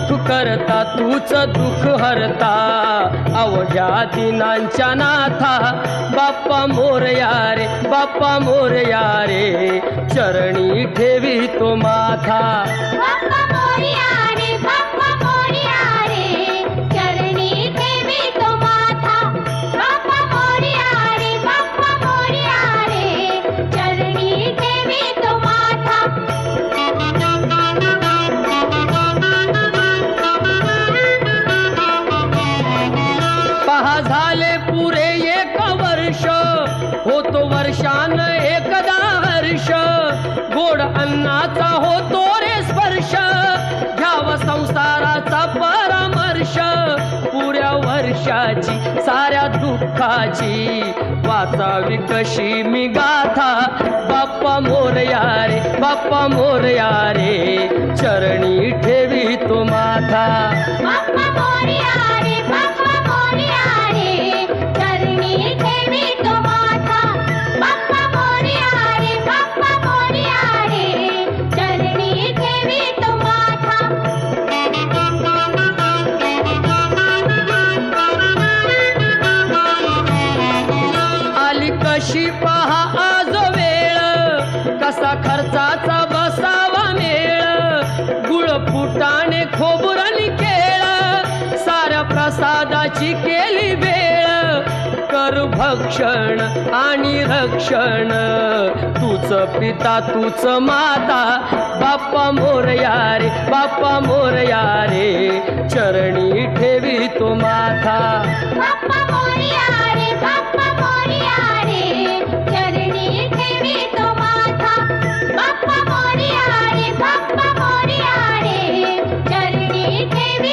सुख करता तूच दुःख हरता अवघ्या दिनांच्या नाथा बाप्पा मोरया रे बाप्पा मोरया रे चरणी ठेवी तो माथा बाप्पा मोरया रे बाप्पा मोरया रे चरणी ठेवी तो माथा बाप्पा मोरया रे बाप्पा मोरया रे चरणी ठेवी तो माथा पहा झाले पुरे 1 वर्ष होतो वर्षान एकदा हर्ष गोड अन्नाचा होतो रे स्पर्श घ्याव संसाराचा परामर्श पुऱ्या वर्षाची साऱ्या दुःखाची वाचावी कशी मी गाथा बाप्पा मोरया रे बाप्पा मोरया रे चरणी ठेवी तो माथा बाप्पा मोरया रे बाप्पा मोरया रे चरणी ठेवी तो माथा बाप्पा मोरया रे बाप्पा मोरया रे चरणी ठेवी तो माथा आली कशी पहा आज वेळ कसा खर्चाचा बसावा मेळ गुळ फुटाणे खोबरणी केळ साऱ्या प्रसादाची केली वेळ कर भक्षण आणि रक्षण तूच पिता तूच माता बाप्पा मोरया रे बाप्पा मोरया रे चरणी ठेवी तो माथा बाप्पा मोरया